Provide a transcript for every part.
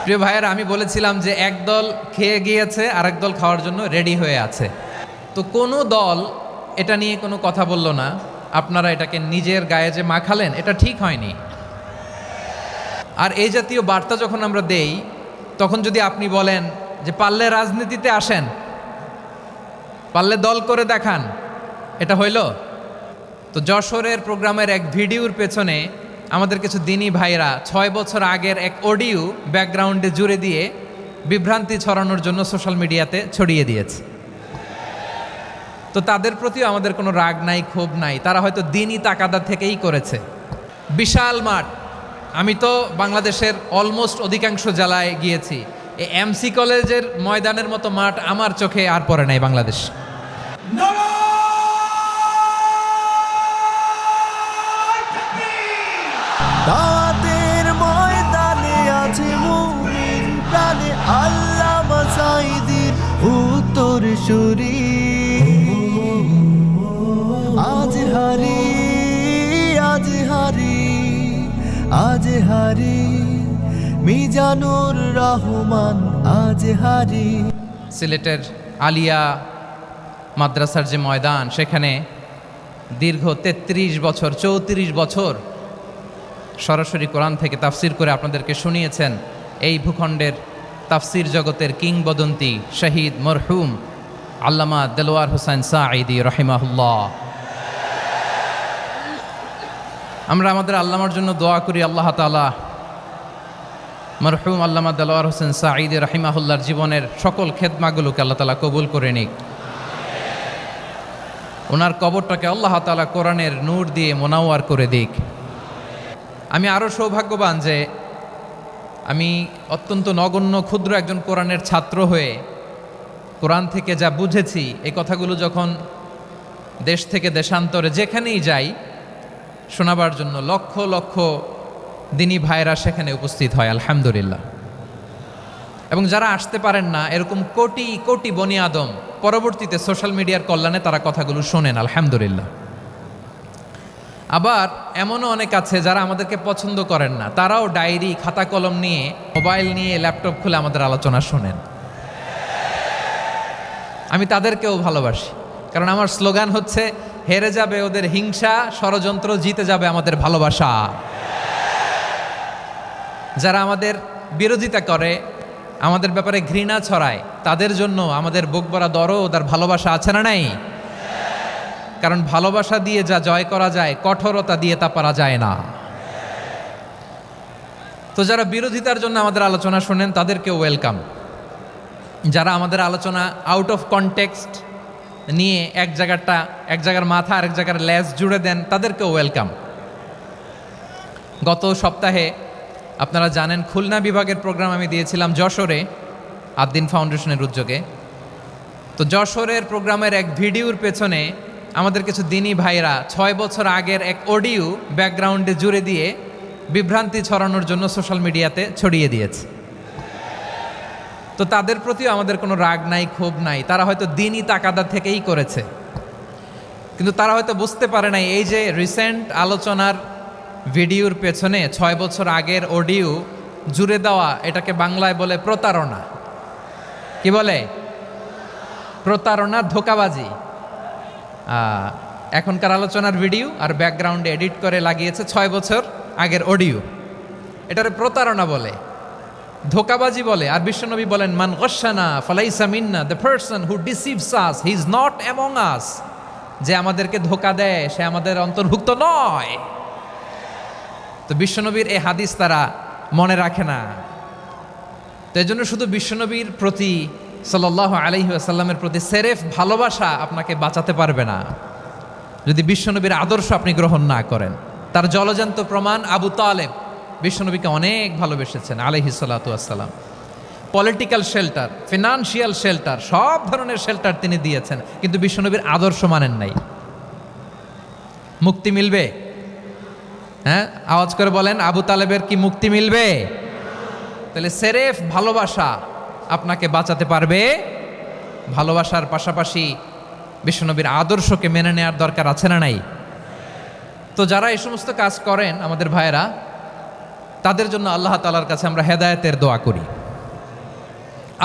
প্রিয় ভাইয়েরা, আমি বলেছিলাম যে একদল খেয়ে গিয়েছে আর একদল খাওয়ার জন্য রেডি হয়ে আছে। তো কোনো দল এটা নিয়ে কোনো কথা বলল না। আপনারা এটাকে নিজের গায়ে যে মাখালেন, এটা ঠিক হয়নি। আর এই জাতীয় বার্তা যখন আমরা দেই, তখন যদি আপনি বলেন যে পারলে রাজনীতিতে আসেন, পারলে দল করে দেখান, এটা হইল? তো যশোরের প্রোগ্রামের এক ভিডিওর পেছনে আমাদের কিছু দিনী ভাইরা 6 বছর আগের এক অডিও ব্যাকগ্রাউন্ডে জুড়ে দিয়ে বিভ্রান্তি ছড়ানোর জন্য সোশ্যাল মিডিয়াতে ছড়িয়ে দিয়েছে। তো তাদের প্রতিও আমাদের কোনো রাগ নাই, ক্ষোভ নাই। তারা হয়তো দিনই তাকাদা থেকেই করেছে। বিশাল মাঠ, আমি তো বাংলাদেশের অলমোস্ট অধিকাংশ জেলায় গিয়েছি। এই এমসি কলেজের ময়দানের মতো মাঠ আমার চোখে আর পড়ে নাই বাংলাদেশ। দাওয়াতের ময়দানে আছে মুমিন প্রাণে আল্লামা সাঈদীর উত্তরসূরি। আজ হারি আজ হারি আজ হারি মিজানুর রহমান আজ হারি। সিলেটের আলিয়া মাদ্রাসার যে ময়দান, সেখানে দীর্ঘ 33 বছর 34 বছর সরাসরি কোরআন থেকে তাফসির করে আপনাদেরকে শুনিয়েছেন এই ভূখণ্ডের তাফসির জগতের কিংবদন্তি শহীদ মরহুম আল্লামা দেলোয়ার হোসেন সাঈদী রাহিমাহুল্লাহ। আমরা আমাদের আল্লামার জন্য দোয়া করি, আল্লাহ তাআলা মরহুম আল্লামা দেলোয়ার হোসেন সাঈদী রাহিমাহুল্লাহর জীবনের সকল খেদমাগুলোকে আল্লাহ তাআলা কবুল করে নিক। ওনার কবরটাকে আল্লাহ তাআলা কোরআনের নূর দিয়ে মোনাওয়ার করে দিক। আমি আরও সৌভাগ্যবান যে আমি অত্যন্ত নগণ্য ক্ষুদ্র একজন কোরআনের ছাত্র হয়ে কোরআন থেকে যা বুঝেছি, এই কথাগুলো যখন দেশ থেকে দেশান্তরে যেখানেই যাই শোনাবার জন্য লক্ষ লক্ষ দিনী ভাইরা সেখানে উপস্থিত হয়, আলহামদুলিল্লাহ। এবং যারা আসতে পারেন না, এরকম কোটি কোটি বনি আদম পরবর্তীতে সোশ্যাল মিডিয়ার কল্যাণে তারা কথাগুলো শোনেন, আলহামদুলিল্লাহ। আবার এমনও অনেক আছে যারা আমাদেরকে পছন্দ করেন না, তারাও ডায়েরি খাতা কলম নিয়ে, মোবাইল নিয়ে, ল্যাপটপ খুলে আমাদের আলোচনা শোনেন। আমি তাদেরকেও ভালোবাসি, কারণ আমার স্লোগান হচ্ছে হেরে যাবে ওদের হিংসা, ষড়যন্ত্র, জিতে যাবে আমাদের ভালোবাসা। যারা আমাদের বিরোধিতা করে, আমাদের ব্যাপারে ঘৃণা ছড়ায়, তাদের জন্য আমাদের বুক ভরা দরদ আর ভালোবাসা আছে না নাই? কারণ ভালোবাসা দিয়ে যা জয় করা যায়, কঠোরতা দিয়ে তা পারা যায় না। তো যারা বিরোধিতার জন্য আমাদের আলোচনা শোনেন, তাদেরকে ওয়েলকাম। যারা আমাদের আলোচনা আউট অফ কনটেক্সট নিয়ে এক জায়গার মাথা আর এক জায়গার লেজ জুড়ে দেন, তাদেরকেও ওয়েলকাম। গত সপ্তাহে আপনারা জানেন খুলনা বিভাগের প্রোগ্রাম আমি দিয়েছিলাম যশোরে আদ্দিন ফাউন্ডেশনের উদ্যোগে। তো যশোরের প্রোগ্রামের এক ভিডিওর পেছনে আমাদের কিছু দিনী ভাইরা 6 বছর আগের এক অডিও ব্যাকগ্রাউন্ডে জুড়ে দিয়ে বিভ্রান্তি ছড়ানোর জন্য সোশ্যাল মিডিয়াতে ছড়িয়ে দিয়েছে। তো তাদের প্রতিও আমাদের কোনো রাগ নাই, ক্ষোভ নাই। তারা হয়তো দিনই তাকাদা থেকেই করেছে, কিন্তু তারা হয়তো বুঝতে পারে নাই এই যে রিসেন্ট আলোচনার ভিডিওর পেছনে 6 বছর আগের অডিও জুড়ে দেওয়া, এটাকে বাংলায় বলে প্রতারণা। কি বলে? প্রতারণা, ধোঁকাবাজি। এখনকার আলোচনার ভিডিও আর ব্যাকগ্রাউন্ডে এডিট করে লাগিয়েছে 6 বছর আগের অডিও। এটারে প্রতারণা বলে, ধোঁকাবাজি বলে। আর বিশ্বনবী বলেন, মান গশানা ফালাইসা মিন্না, the person who deceives us he is not among us. যে আমাদেরকে ধোঁকা দেয়, সে আমাদের অন্তর্ভুক্ত নয়। তো বিশ্বনবীর এই হাদিস তারা মনে রাখে না। তো এই জন্য শুধু বিশ্বনবীর প্রতি সাল্লাল্লাহু আলাইহি ওয়াসাল্লামের প্রতি সেরেফ ভালোবাসা আপনাকে বাঁচাতে পারবে না যদি বিশ্বনবীর আদর্শ আপনি গ্রহণ না করেন। তার জলজান্ত প্রমাণ, আবু তালেব বিশ্বনবীকে অনেক ভালোবেসেছেন আলাইহিস সালাতু ওয়াসসালাম। পলিটিক্যাল শেল্টার, ফিনান্সিয়াল শেল্টার, সব ধরনের শেল্টার তিনি দিয়েছেন, কিন্তু বিশ্বনবীর আদর্শ মানেন নাই। মুক্তি মিলবে? হ্যাঁ, আওয়াজ করে বলেন, আবু তালেবের কি মুক্তি মিলবে? তাহলে সেরেফ ভালোবাসা আপনাকে বাঁচাতে পারবে। ভালোবাসার পাশাপাশি বিশ্বনবীর আদর্শকে মেনে নেওয়ার দরকার আছে না নাই? তো যারা এই সমস্ত কাজ করেন আমাদের ভাইয়েরা, তাদের জন্য আল্লাহ তাআলার কাছে আমরা হেদায়েতের দোয়া করি।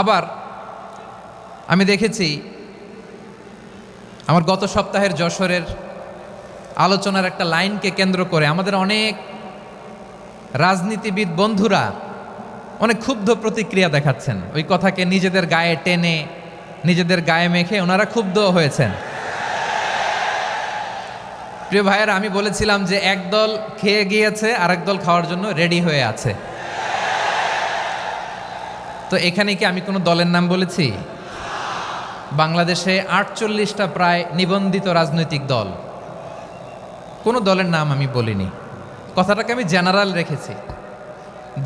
আবার আমি দেখেছি আমার গত সপ্তাহের যশোরের আলোচনার একটা লাইনকে কেন্দ্র করে আমাদের অনেক রাজনীতিবিদ বন্ধুরা অনেক ক্ষুব্ধ প্রতিক্রিয়া দেখাচ্ছেন। ওই কথাকে নিজেদের গায়ে টেনে নিজেদের গায়ে মেখে ওনারা ক্ষুব্ধ হয়েছেন। প্রিয় ভাইয়েরা, আমি বলেছিলাম যে একদল খেয়ে গিয়েছে আর একদল খাওয়ার জন্য রেডি হয়ে আছে। তো এখানে কি আমি কোনো দলের নাম বলেছি? বাংলাদেশে 48টা প্রায় নিবন্ধিত রাজনৈতিক দল, কোনো দলের নাম আমি বলিনি। কথাটাকে আমি জেনারেল রেখেছি।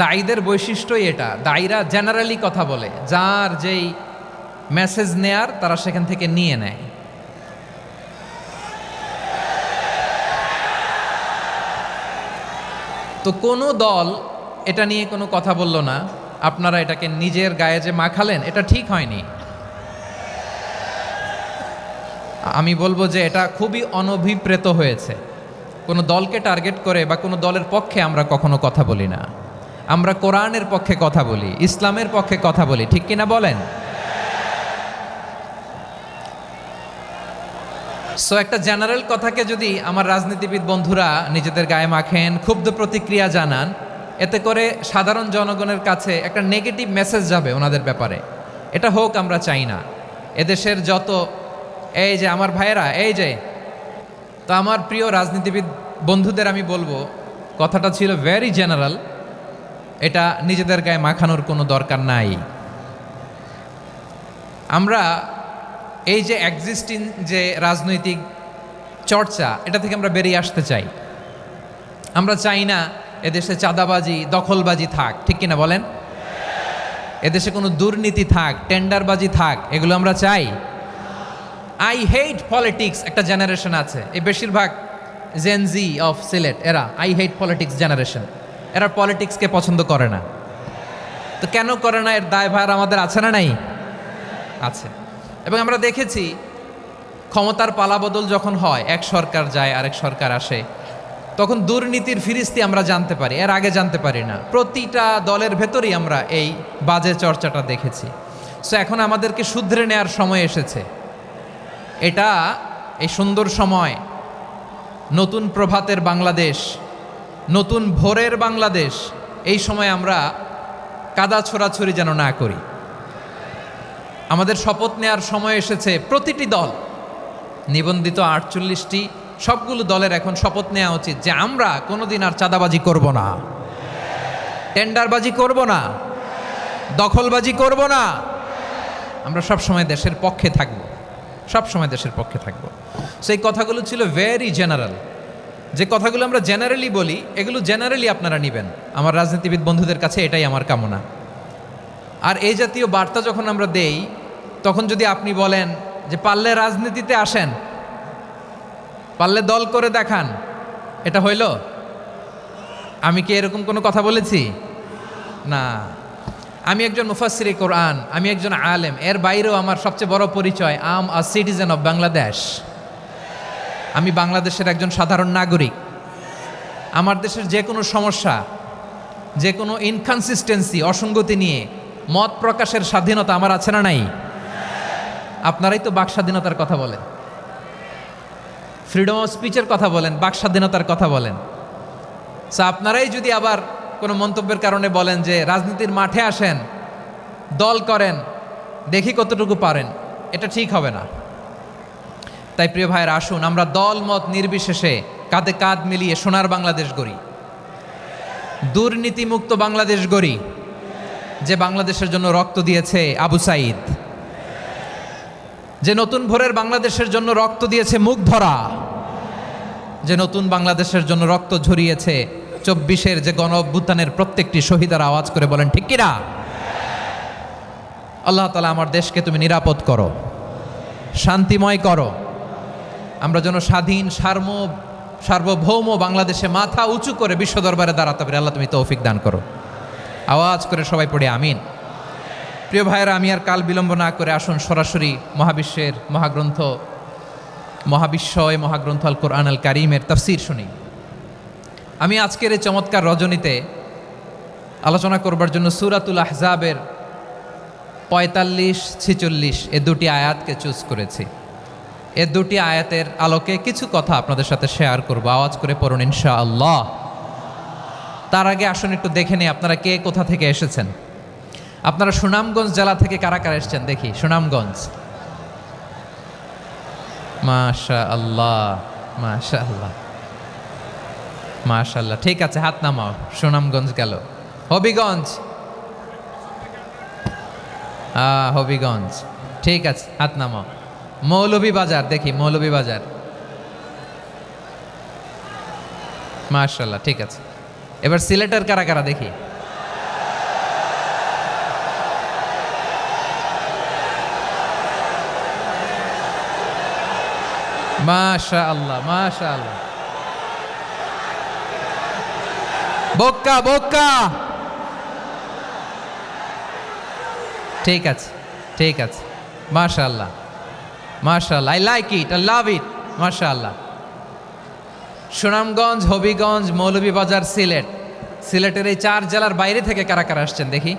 দায়ীদের বৈশিষ্ট্যই এটা, দায়ীরা জেনারেলি কথা বলে, যার যেই মেসেজ নেয়ার তারা সেখান থেকে নিয়ে নেয়। তো কোনো দল এটা নিয়ে কোনো কথা বলল না, আপনারা এটাকে নিজের গায়ে যে মাখালেন এটা ঠিক হয়নি। আমি বলবো যে এটা খুবই অনভিপ্রেত হয়েছে। কোনো দলকে টার্গেট করে বা কোনো দলের পক্ষে আমরা কখনো কথা বলি না। আমরা কোরআনের পক্ষে কথা বলি, ইসলামের পক্ষে কথা বলি, ঠিক কিনা বলেন? সো একটা জেনারেল কথাকে যদি আমার রাজনীতিবিদ বন্ধুরা নিজেদের গায়ে মাখেন, ক্ষুব্ধ প্রতিক্রিয়া জানান, এতে করে সাধারণ জনগণের কাছে একটা নেগেটিভ মেসেজ যাবে ওনাদের ব্যাপারে। এটা হোক আমরা চাই না। এদেশের যত এই যে আমার ভাইয়েরা, এই যে তো আমার প্রিয় রাজনীতিবিদ বন্ধুদের আমি বলবো, কথাটা ছিল ভেরি জেনারেল, এটা নিজেদের গায়ে মাখানোর কোনো দরকার নাই। আমরা এই যে এক্সিস্টিং যে রাজনৈতিক চর্চা, এটা থেকে আমরা বেরিয়ে আসতে চাই। আমরা চাই না এদেশে চাঁদাবাজি, দখলবাজি থাক, ঠিক কিনা বলেন? এদেশে কোনো দুর্নীতি থাক, টেন্ডারবাজি থাক, এগুলো আমরা চাই। আই হেট পলিটিক্স একটা জেনারেশন আছে, এই বেশিরভাগ জেনজি অফ সিলেট, এরা আই হেট পলিটিক্স জেনারেশন, এরা পলিটিক্সকে পছন্দ করে না। তো কেন করে না, এর দায়ভার আমাদের আছে না নাই? আছে। এবং আমরা দেখেছি ক্ষমতার পালাবদল যখন হয়, এক সরকার যায় আরেক সরকার আসে, তখন দুর্নীতির ফিরিস্তি আমরা জানতে পারি, এর আগে জানতে পারি না। প্রতিটা দলের ভেতরেই আমরা এই বাজে চর্চাটা দেখেছি। সো এখন আমাদেরকে শুধরে নেওয়ার সময় এসেছে। এটা এই সুন্দর সময়, নতুন প্রভাতের বাংলাদেশ, নতুন ভোরের বাংলাদেশ, এই সময় আমরা কাদা ছোড়াছুড়ি যেন না করি। আমাদের শপথ নেওয়ার সময় এসেছে। প্রতিটি দল, নিবন্ধিত 48টি সবগুলো দলের এখন শপথ নেওয়া উচিত যে আমরা কোনোদিন আর চাঁদাবাজি করব না, টেন্ডারবাজি করব না, দখলবাজি করব না। আমরা সব সময় দেশের পক্ষে থাকব, সব সময় দেশের পক্ষে থাকব। সেই কথাগুলো ছিল ভেরি জেনারেল। যে কথাগুলো আমরা জেনারেলি বলি, এগুলো জেনারেলি আপনারা নেবেন। আমার রাজনীতিবিদ বন্ধুদের কাছে এটাই আমার কামনা। আর এই জাতীয় বার্তা যখন আমরা দেই, তখন যদি আপনি বলেন যে পারলে রাজনীতিতে আসেন, পারলে দল করে দেখান, এটা হইল? আমি কি এরকম কোনো কথা বলেছি? না। আমি একজন মুফাসসিরে কোরআন, আমি একজন আলেম, এর বাইরেও আমার সবচেয়ে বড় পরিচয় আম আ সিটিজেন অফ বাংলাদেশ। আমি বাংলাদেশের একজন সাধারণ নাগরিক। আমার দেশের যে কোনো সমস্যা, যে কোনো ইনকনসিস্টেন্সি, অসঙ্গতি নিয়ে মত প্রকাশের স্বাধীনতা আমার আছে না নাই? আপনারাই তো বাক স্বাধীনতার কথা বলেন, ফ্রিডম অফ স্পিচের কথা বলেন, বাক স্বাধীনতার কথা বলেন। সো আপনারাই যদি আবার কোনো মন্তব্যের কারণে বলেন যে রাজনীতির মাঠে আসেন, দল করেন, দেখি কতটুকু পারেন, এটা ঠিক হবে না। তাই প্রিয় ভাইয়ের, আসুন আমরা দল মত নির্বিশেষে কাঁধে কাঁধ মিলিয়ে সোনার বাংলাদেশ গড়ি, দুর্নীতিমুক্ত বাংলাদেশ গড়ি, যে বাংলাদেশের জন্য রক্ত দিয়েছে আবু সাঈদ, যে নতুন ভোরের বাংলাদেশের জন্য রক্ত দিয়েছে মুগ্ধরা, যে নতুন বাংলাদেশের জন্য রক্ত ঝরিয়েছে 24-এর যে গণ অভ্যুত্থানের প্রত্যেকটি শহীদার আওয়াজ করে বলেন ঠিক কিনা? আল্লাহ তাআলা আমার দেশকে তুমি নিরাপদ করো, শান্তিময় করো। আমরা যেন স্বাধীন সার্বভৌম বাংলাদেশে মাথা উঁচু করে বিশ্ব দরবারে দাঁড়াতে পারি। আল্লাহ তুমি তৌফিক দান করো। আওয়াজ করে সবাই পড়ে আমিন। প্রিয় ভাইয়েরা, আমি আর কাল বিলম্ব না করে আসুন সরাসরি মহাবিশ্বের মহাগ্রন্থ, মহাগ্রন্থ আল কোরআন আল কারীমের তাফসীর শুনি। আমি আজকের এই চমৎকার রজনীতে আলোচনা করবার জন্য সূরাতুল আহজাবের 45-46 এ দুটি আয়াতকে চুজ করেছি। এ দুটি আয়াতের আলোকে কিছু কথা আপনাদের সাথে শেয়ার করব। আওয়াজ করে পড়ুন ইনশাআল্লাহ। তার আগে আসুন একটু দেখে নিই আপনারা কে কোথা থেকে এসেছেন। আপনারা সুনামগঞ্জ জেলা থেকে কারা কারা এসেছেন দেখি। সুনামগঞ্জ, মাশাআল্লাহ মাশাআল্লাহ মাশাআল্লাহ। ঠিক আছে, হাত নামাও। সুনামগঞ্জ গেল। হবিগঞ্জ, হবিগঞ্জ, ঠিক আছে, হাত নামাও। মৌলভীবাজার দেখি, মৌলভীবাজার, মাশাআল্লাহ, ঠিক আছে। এবার সিলেটের কারা কারা দেখি। মাশাআল্লাহ মাশাআল্লাহ। বক্কা বক্কা, ঠিক আছে ঠিক আছে, মাশাআল্লাহ মাশাআল্লাহ, I like it, I love it, মাশাআল্লাহ। সুনামগঞ্জ, হবিগঞ্জ, মৌলভীবাজার, সিলেট। সিলেটের এই 4 জেলার বাইরে থেকে কারা কারা আসছেন দেখি।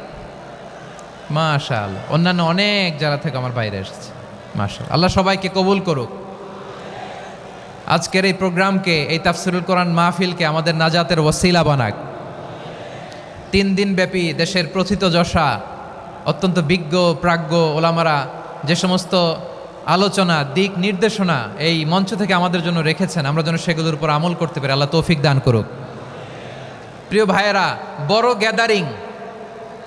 মাশাআল্লাহ, অন্যান্য অনেক জেলা থেকে আমার বাইরে এসেছে, মাশাআল্লাহ। আল্লাহ সবাইকে কবুল করুক। আজকের এই প্রোগ্রামকে, এই তাফসিরুল কোরআন মাহফিলকে আমাদের নাজাতের ওসিলা বানাক। 3 দিন ব্যাপী দেশের প্রথিতযশা অত্যন্ত বিজ্ঞ প্রাজ্ঞ ওলামারা যে সমস্ত আলোচনা, দিক নির্দেশনা এই মঞ্চ থেকে আমাদের জন্য রেখেছেন, আমরা যেন সেগুলোর উপর আমল করতে পারি। আল্লাহ তৌফিক দান করুক। প্রিয় ভাইয়েরা, বড় গ্যাদারিং,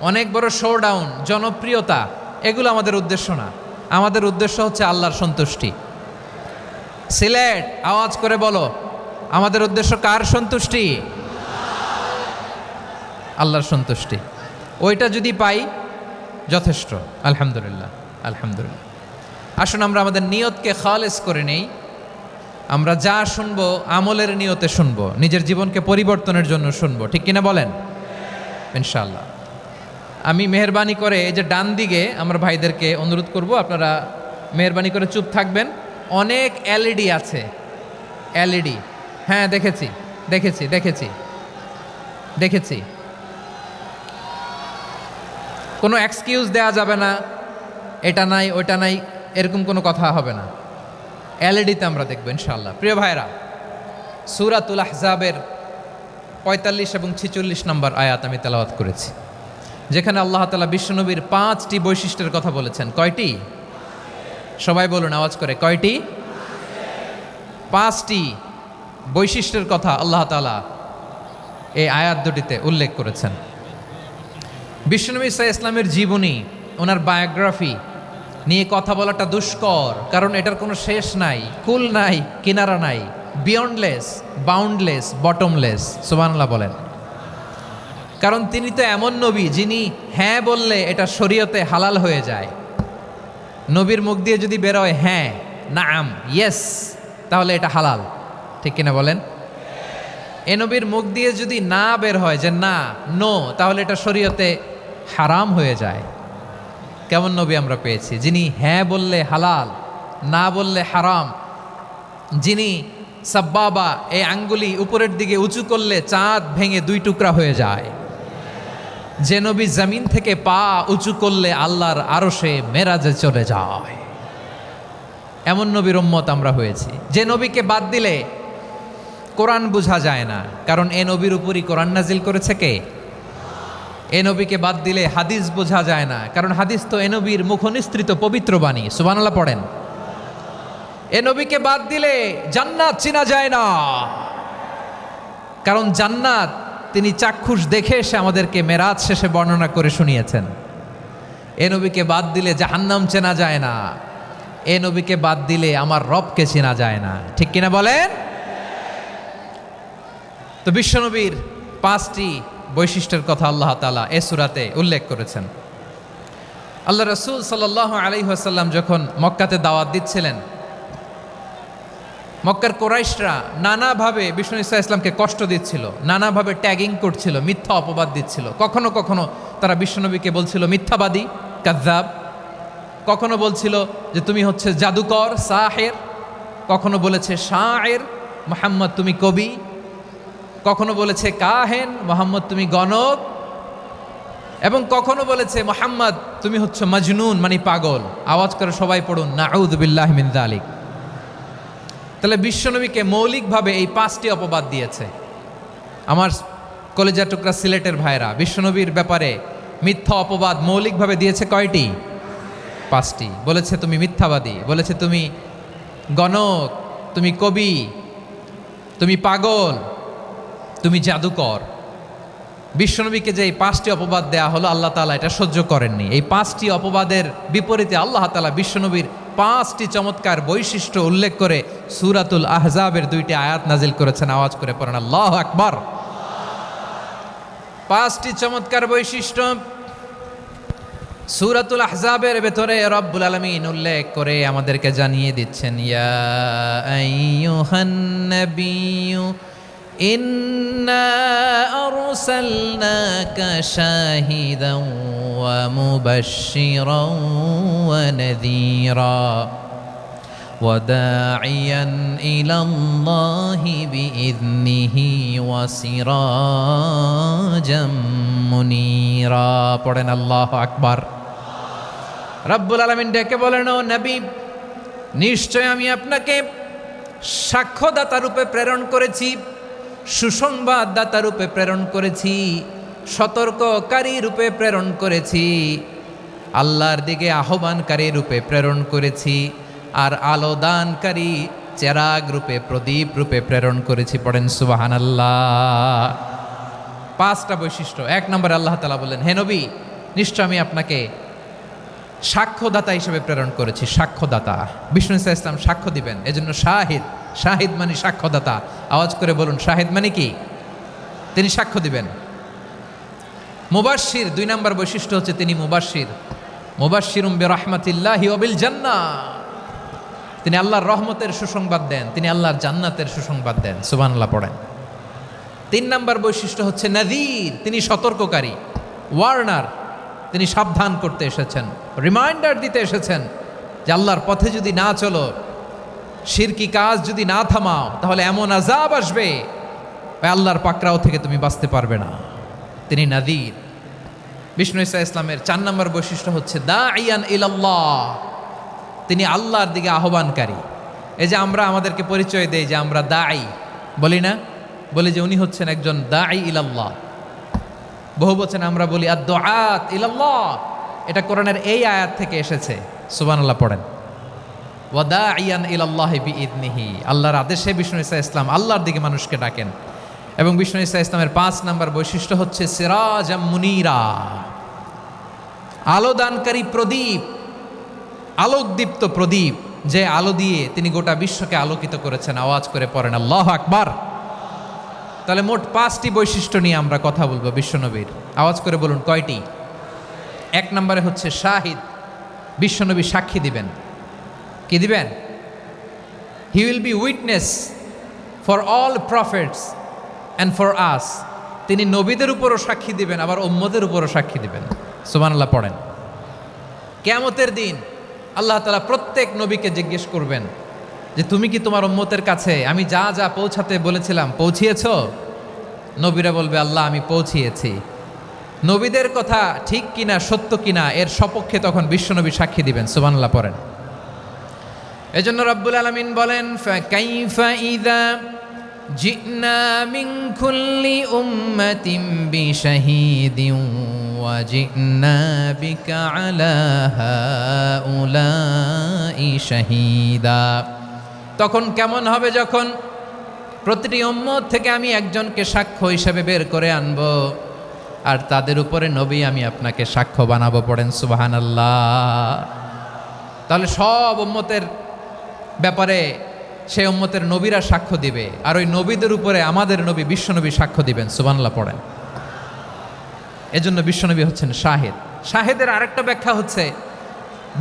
অনেক বড় শোডাউন, জনপ্রিয়তা, এগুলো আমাদের উদ্দেশ্য না। আমাদের উদ্দেশ্য হচ্ছে আল্লাহর সন্তুষ্টি। সিলেট, আওয়াজ করে বলো, আমাদের উদ্দেশ্য কার সন্তুষ্টি? আল্লাহর সন্তুষ্টি। ওইটা যদি পাই যথেষ্ট, আলহামদুলিল্লাহ আলহামদুলিল্লাহ। আসুন আমরা আমাদের নিয়তকে খালেস করে নেই। আমরা যা শুনবো আমলের নিয়তে শুনবো, নিজের জীবনকে পরিবর্তনের জন্য শুনবো, ঠিক কিনা বলেন? ইনশাআল্লাহ। আমি মেহরবানি করে এই যে ডান দিকে আমার ভাইদেরকে অনুরোধ করব, আপনারা মেহরবানি করে চুপ থাকবেন। অনেক এলইডি আছে, এলইডি, হ্যাঁ দেখেছি দেখেছি দেখেছি দেখেছি। কোনো এক্সকিউজ দেয়া যাবে না, এটা নাই ওইটা নাই, এরকম কোনো কথা হবে না। এলইডিতে আমরা দেখবো ইনশাআল্লাহ। প্রিয় ভাইরা, সূরাতুল আহজাবের 45 এবং 46 নম্বর আয়াত আমি তেলাওয়াত করেছি, যেখানে আল্লাহ তাআলা বিশ্বনবীর 5টি বৈশিষ্ট্যের কথা বলেছেন। কয়টি? সবাই বলুন আওয়াজ করে, কয়টি? 5টি বৈশিষ্ট্যের কথা আল্লাহ তাআলা এই আয়াত দুটিতে উল্লেখ করেছেন। বিশ্বনবী সাল্লাল্লাহু আলাইহি ইসলামের জীবনী, ওনার বায়োগ্রাফি নিয়ে কথা বলাটা দুষ্কর, কারণ এটার কোনো শেষ নাই, কুল নাই, কিনারা নাই, বিয়ন্ডলেস, বাউন্ডলেস, বটমলেস। সুবহানাল্লাহ বলেন। কারণ তিনি তো এমন নবী যিনি হ্যাঁ বললে এটা শরীয়তে হালাল হয়ে যায়। নবীর মুখ দিয়ে যদি বেরোয় হ্যাঁ, নাম, ইয়েস, তাহলে এটা হালাল, ঠিক কিনা বলেন? এ নবীর মুখ দিয়ে যদি না বের হয় যে না, নো, তাহলে এটা শরীয়তে হারাম হয়ে যায়। কেমন নবী আমরা পেয়েছি, যিনি হ্যাঁ বললে হালাল, না বললে হারাম, যিনি সাব্বাবা, এই আঙ্গুলি উপরের দিকে উঁচু করলে চাঁদ ভেঙে 2 টুকরা হয়ে যায়, যে নবী জমিন থেকে পা উঁচু করলে আল্লাহর আরশে মেরাজে চলে যায়, এমন নবীর উম্মত আমরা হয়েছি। যে নবীকে বাদ দিলে কোরআন বোঝা যায় না, কারণ এ নবীর উপরই কোরআন নাজিল করেছে কে? এ নবীকে বাদ দিলে হাদিস বোঝা যায় না, কারণ হাদিস তো এ নবীর মুখনিসৃত পবিত্র বাণী। সুবহানাল্লাহ পড়েন। এ নবীকে বাদ দিলে জান্নাত চেনা যায় না, কারণ জান্নাত তিনি চাক্ষুষ দেখে এসে আমাদেরকে মেরাজ শেষে বর্ণনা করে শুনিয়েছেন। এ নবীকে বাদ দিলে জাহান্নাম চেনা যায় না, এ নবীকে বাদ দিলে আমার রবকে চেনা যায় না, ঠিক কিনা বলেন? তো বিশ্বনবীর 5টি বৈশিষ্ট্যের কথা আল্লাহ তাআলা এ সূরাতে উল্লেখ করেছেন। আল্লাহ রাসূল সাল্লাল্লাহু আলাইহি ওয়াসাল্লাম যখন মক্কাতে দাওয়াত দিচ্ছিলেন, মক্কার কুরাইশরা নানাভাবে বিষ্ণু ইসা ইসলামকে কষ্ট দিচ্ছিল, নানাভাবে ট্যাগিং করছিল, মিথ্যা অপবাদ দিচ্ছিল। কখনো কখনো তারা বিশ্বনবীকে বলছিল মিথ্যাবাদী, কাযযাব। কখনো বলছিল যে তুমি হচ্ছে জাদুকর, সাহের। কখনো বলেছে শায়ের, মুহাম্মদ তুমি কবি। কখনো বলেছে কাহেন, মুহাম্মদ তুমি গণক। এবং কখনো বলেছে মুহাম্মদ তুমি হচ্ছে মাজনুন মানে পাগল। আওয়াজ করে সবাই পড়ুন নাউযু বিল্লাহি মিন যালিক। তাহলে বিশ্বনবীকে মৌলিকভাবে এই 5টি অপবাদ দিয়েছে। আমার কলেজার টুকরা সিলেটের ভাইরা, বিশ্বনবীর ব্যাপারে মিথ্যা অপবাদ মৌলিকভাবে দিয়েছে কয়টি? 5টি। বলেছে তুমি মিথ্যাবাদী, বলেছে তুমি গণক, তুমি কবি, তুমি পাগল, তুমি জাদুকর। বিশ্বনবীকে যে এই 5টি অপবাদ দেয়া হলো, আল্লাহ তাআলা এটা সহ্য করেননি। এই 5টি অপবাদের বিপরীতে আল্লাহ তাআলা বিশ্বনবীর 5টি চমৎকার বৈশিষ্ট্য উল্লেখ করে সূরাতুল আহজাবের 2টি আয়াত নাজিল করেছেন। আওয়াজ করে পড়েন আল্লাহু আকবার। 5টি চমৎকার বৈশিষ্ট্য সূরাতুল আহজাবের ভেতরে রব্বুল আলামিন উল্লেখ করে আমাদেরকে জানিয়ে দিচ্ছেন, ইয়া আইয়ুহান নাবিয়্যু ইন্না আরসালনাকা শাহিদান ওয়া মুবাশশিরান ওয়া নাযীরা ওয়া দাঈয়ান ইলাল্লাহি বিইذনিহি ওয়া সিরাজাম মুনীরা। পড়েন আল্লাহু আকবার। রব্বুল আলামিন ডেকে বলেন, ও নবী, নিশ্চয় আমি আপনাকে সাক্ষ্যদাতা রূপে প্রেরণ করেছি, সুসংবাদদাতা রূপে প্রেরণ করেছি, সতর্ককারী রূপে প্রেরণ করেছি, আল্লাহর দিকে আহ্বানকারী রূপে প্রেরণ করেছি, আর আলো দানকারী চেরাগ রূপে, প্রদীপ রূপে প্রেরণ করেছি। পড়েন সুবহানাল্লাহ। 5টা বৈশিষ্ট্য। 1 নম্বরে আল্লাহ তাআলা বললেন, হে নবী, নিশ্চয় আমি আপনাকে সাক্ষ্যদাতা হিসেবে প্রেরণ করেছি। সাক্ষ্যদাতা, বিষ্ণু ইসা ইসলাম সাক্ষ্য দিবেন, এজন্য শাহিদ। শাহিদ মানে সাক্ষ্যদাতা। আওয়াজ করে বলুন, শাহিদ মানে কি? তিনি সাক্ষ্য দিবেন। মুবাশশির, 2 নম্বর বৈশিষ্ট্য হচ্ছে তিনি মুবাশশির। মুবাশশিরুম বিরাহমাতিল্লাহি ওয়া বিল জান্নাহ, তিনি আল্লাহর রহমতের সুসংবাদ দেন, তিনি আল্লাহর জান্নাতের সুসংবাদ দেন। সুবহানাল্লাহ পড়েন। 3 নম্বর বৈশিষ্ট্য হচ্ছে নাযীর, তিনি সতর্ককারী, ওয়ার্নার, তিনি সাবধান করতে এসেছেন, রিমাইন্ডার দিতে এসেছেন যে আল্লাহর পথে যদি না চলো, শিরকি কাজ যদি না থামাও, তাহলে এমন আযাব আসবে আল্লাহর পাকড়াও থেকে তুমি বাঁচতে পারবে না। তিনি নাযীর। বিষ্ণু ইসা ইসলামের 4 নম্বর বৈশিষ্ট্য হচ্ছে দাঈয়ান ইলাল্লাহ, তিনি আল্লাহর দিকে আহ্বানকারী। এই যে আমরা আমাদেরকে পরিচয় দেই যে আমরা দাঈ, বলি না? বলি যে উনি হচ্ছেন একজন দাঈ ইলাল্লাহ। বহু বচনে আমরা বলি আদ-দুআত ইলাল্লাহ। এটা কোরআনের এই আয়াত থেকে এসেছে। সুবহানাল্লাহ পড়েন। ওয়া দাঈয়ান ইলাল্লাহি বিইذনিহি, আল্লাহর আদেশে বিষ্ণু ইসা ইসলাম আল্লাহর দিকে মানুষকে ডাকেন। এবং বিষ্ণু ইসা ইসলামের 5 নম্বর বৈশিষ্ট্য হচ্ছে সিরাজাম মুনীরা, আলোদানকারী প্রদীপ, আলোকদীপ্ত প্রদীপ, যে আলো দিয়ে তিনি গোটা বিশ্বকে আলোকিত করেছেন। আওয়াজ করে পড়েন আল্লাহু আকবার। তাহলে মোট 5টি বৈশিষ্ট্য নিয়ে আমরা কথা বলবো বিশ্বনবীর। আওয়াজ করে বলুন কয়টি? 1 নম্বরে হচ্ছে শাহিদ, বিশ্বনবী সাক্ষী দিবেন। কি দিবেন? He will be witness for all prophets and for us. তিনি নবীদের উপরও সাক্ষী দিবেন, আবার উম্মতের উপরও সাক্ষী দিবেন। সুবহানাল্লাহ পড়েন। কিয়ামতের দিন আল্লাহ তাআলা প্রত্যেক নবীকে জিজ্ঞেস করবেন যে তুমি কি তোমার উম্মতের কাছে আমি যা যা পৌঁছাতে বলেছিলাম পৌঁছিয়েছো? নবীরা বলবে আল্লাহ আমি পৌঁছিয়েছি। নবীদের কথা ঠিক কিনা, সত্য কিনা, এর সপক্ষে তখন বিশ্বনবী সাক্ষী দিবেন। সুবহানাল্লাহ পড়েন। এজন্য রব্বুল আলামিন বলেন, ফাকাইফা ইযা জি'না মিন কুল্লি উম্মাতিন বিশাহীদিন ওয়া জি'না বিকা আলা হাউলাই শাহীদা। তখন কেমন হবে যখন প্রতিটি উম্মত থেকে আমি একজনকে সাক্ষ্য হিসেবে বের করে আনব, আর তাদের উপরে নবী আমি আপনাকে সাক্ষ্য বানাবো। পড়েন সুবহানাল্লাহ। তাহলে সব উম্মতের ব্যাপারে সেই উম্মতের নবীরা সাক্ষ্য দিবে, আর ওই নবীদের উপরে আমাদের নবী বিশ্বনবী সাক্ষ্য দিবেন। সুবহানাল্লাহ পড়েন। এজন্য বিশ্বনবী হচ্ছেন শাহিদ। শাহিদের আরেকটা ব্যাখ্যা হচ্ছে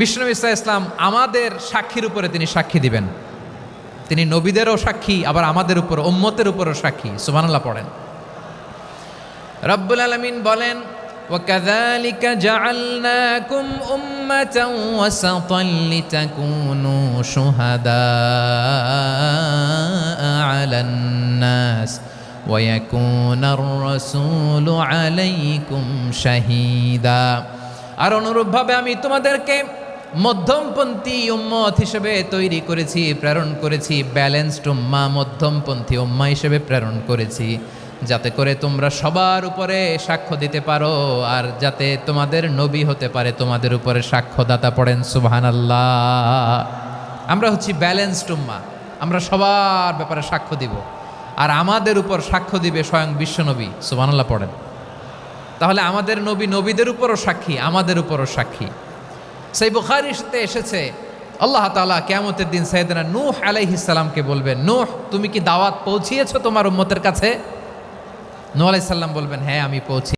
বিশ্বনবী সাল্লাল্লাহু আলাইহি ওয়াসাল্লাম আমাদের সাক্ষীর উপরে তিনি সাক্ষী দিবেন। তিনি নবীদেরও সাক্ষী, আবার আমাদের উপর উম্মতের উপরও সাক্ষী। সুবহানাল্লাহ পড়েন। রব্বুল আলামিন বলেন, وَكَذَلِكَ جَعَلْنَاكُمْ أُمَّةً وَسَطًا لِتَكُونُوا شُهَدَاءَ عَلَى النَّاسِ ويكون الرسول عليكم شهيدا। আর অনুরূপভাবে আমি তোমাদেরকে মধ্যমপন্থী উম্মত হিসেবে তৈরি করেছি, প্রেরণ করেছি, ব্যালেন্সড উম্মাহ, মধ্যমপন্থী উম্মাহ হিসেবে প্রেরণ করেছি, যাতে করে তোমরা সবার উপরে সাক্ষ্য দিতে পারো, আর যাতে তোমাদের নবী হতে পারে তোমাদের উপরে সাক্ষ্যদাতা। পড়েন সুবহানাল্লাহ। আমরা হচ্ছি ব্যালেন্সড উম্মাহ, আমরা সবার ব্যাপারে সাক্ষ্য দিব, আর আমাদের উপর সাক্ষ্য দিবে স্বয়ং বিশ্বনবী। সুবহানাল্লাহ পড়েন। তাহলে আমাদের নবী নবীদের উপরও সাক্ষী, আমাদের উপরও সাক্ষী। সেই বুখারীতে এসেছে আল্লাহ তাআলা কিয়ামতের দিন সাইয়েদনা নূহ আলাইহিস সালামকে বলবেন, নূহ তুমি কি দাওয়াত পৌঁছিয়েছো তোমার উম্মতের কাছে? নূহ আলাইহিস সালাম বলবেন, হ্যাঁ আমি পৌঁছি।